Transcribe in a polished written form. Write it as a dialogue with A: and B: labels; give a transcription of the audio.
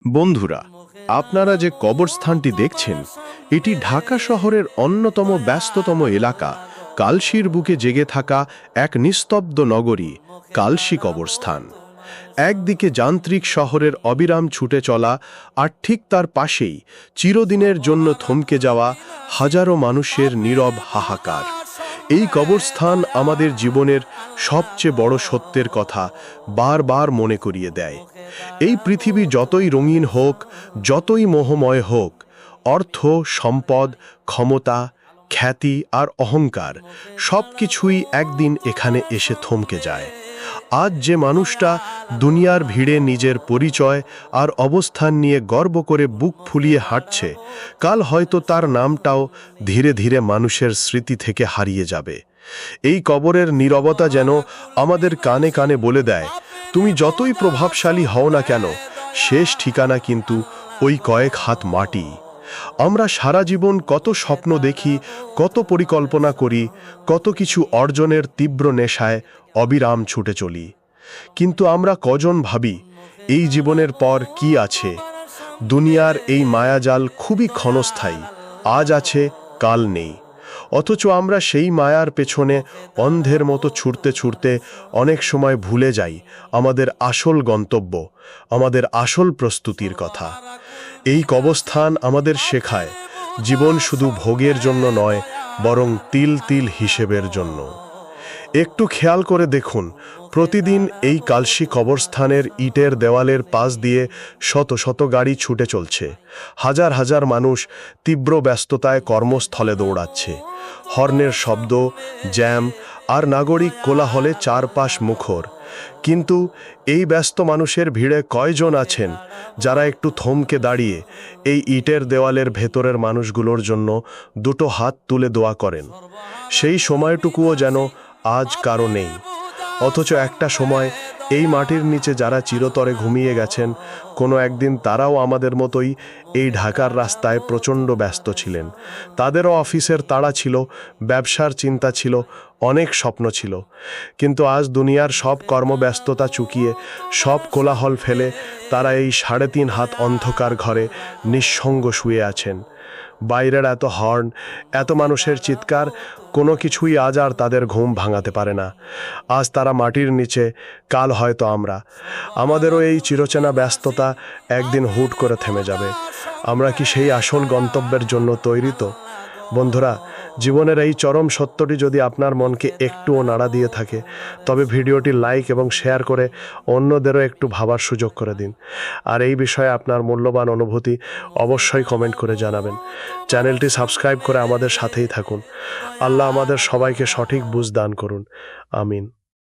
A: বন্ধুরা, আপনারা যে কবরস্থানটি দেখছেন, এটি ঢাকা শহরের অন্যতম ব্যস্ততম এলাকা কালশির বুকে জেগে থাকা এক নিস্তব্ধ নগরী কালশি কবরস্থান। একদিকে যান্ত্রিক শহরের অবিরাম ছুটে চলা, আর ঠিক তার পাশেই চিরদিনের জন্য থমকে যাওয়া হাজারো মানুষের নীরব হাহাকার। এই কবরস্থান আমাদের জীবনের সবচেয়ে বড় সত্যের কথা বারবার মনে করিয়ে দেয়। এই পৃথিবী যতই রঙিন হোক, যতই মোহময় হোক, অর্থ, সম্পদ, ক্ষমতা, খ্যাতি আর অহংকার সব কিছুই একদিন এখানে এসে থমকে যায়। আজ যে মানুষটা দুনিয়ার ভিড়ে নিজের পরিচয় আর অবস্থান নিয়ে গর্ব করে বুক ফুলিয়ে হাঁটছে, কাল হয়তো তার নামটাও ধীরে ধীরে মানুষের স্মৃতি থেকে হারিয়ে যাবে। এই কবরের নীরবতা যেন আমাদের কানে কানে বলে দেয়, তুমি যতই প্রভাবশালী হও না কেন, শেষ ঠিকানা কিন্তু ওই কয়েক হাত মাটি। আমরা সারা জীবন কত স্বপ্ন দেখি, কত পরিকল্পনা করি, কত কিছু অর্জনের তীব্র নেশায় অবিরাম ছুটে চলি। কিন্তু আমরা কজন ভাবি এই জীবনের পর কি আছে? দুনিয়ার এই মায়াজাল খুবই ক্ষণস্থায়ী, আজ আছে কাল নেই। অথচ আমরা সেই মায়ার পেছনে অন্ধের মতো ছুটতে ছুটতে অনেক সময় ভুলে যাই আমাদের আসল গন্তব্য, আমাদের আসল প্রস্তুতির কথা। এই কবরস্থান আমাদের শেখায়, জীবন শুধু ভোগের জন্য নয়, বরং তিল তিল হিসেবের জন্য। একটু খেয়াল করে দেখুন, প্রতিদিন এই কালশি কবরস্থানের ইটের দেওয়ালের পাশ দিয়ে শত শত গাড়ি ছুটে চলছে। হাজার হাজার মানুষ তীব্র ব্যস্ততায় কর্মস্থলে দৌড়াচ্ছে। হর্নের শব্দ, জ্যাম আর নাগরিক কোলাহলে চারপাশ মুখর। কিন্তু এই ব্যস্ত মানুষের ভিড়ে কয়জন আছেন যারা একটু থমকে দাঁড়িয়ে এই ইটের দেওয়ালের ভেতরের মানুষগুলোর জন্য দুটো হাত তুলে দোয়া করেন? সেই সময়টুকুও যেন আজ কারো নেই। অথচ একটা সময় এই মাটির নিচে যারা চিরতরে ঘুমিয়ে গেছেন, কোনো একদিন তারাও আমাদের মতোই এই ঢাকার রাস্তায় প্রচণ্ড ব্যস্ত ছিলেন। তাদেরও অফিসের তাড়া ছিল, ব্যবসার চিন্তা ছিল, অনেক স্বপ্ন ছিল। কিন্তু আজ দুনিয়ার সব কর্মব্যস্ততা চুকিয়ে, সব কোলাহল ফেলে তারা এই 3.5 হাত অন্ধকার ঘরে নিঃসঙ্গ শুয়ে আছেন। বাইরের এত হর্ন, এত মানুষের চিৎকার, কোনো কিছুই আজ আর তাদের ঘুম ভাঙাতে পারে না। আজ তারা মাটির নিচে, কাল হয়তো আমরা। আমাদেরও এই চিরচেনা ব্যস্ততা একদিন হুট করে থেমে যাবে। আমরা কি সেই আসল গন্তব্যের জন্য তৈরি তো? বন্ধুরা, জীবনের এই চরম সত্যটি যদি আপনার মনকে একটুও নাড়া দিয়ে থাকে, তবে ভিডিওটি লাইক এবং শেয়ার করে অন্যদেরও একটু ভাবার সুযোগ করে দিন। আর এই বিষয়ে আপনার মূল্যবান অনুভূতি অবশ্যই কমেন্ট করে জানাবেন। চ্যানেলটি সাবস্ক্রাইব করে আমাদের সাথেই থাকুন। আল্লাহ আমাদের সবাইকে সঠিক বুঝ দান করুন। আমিন।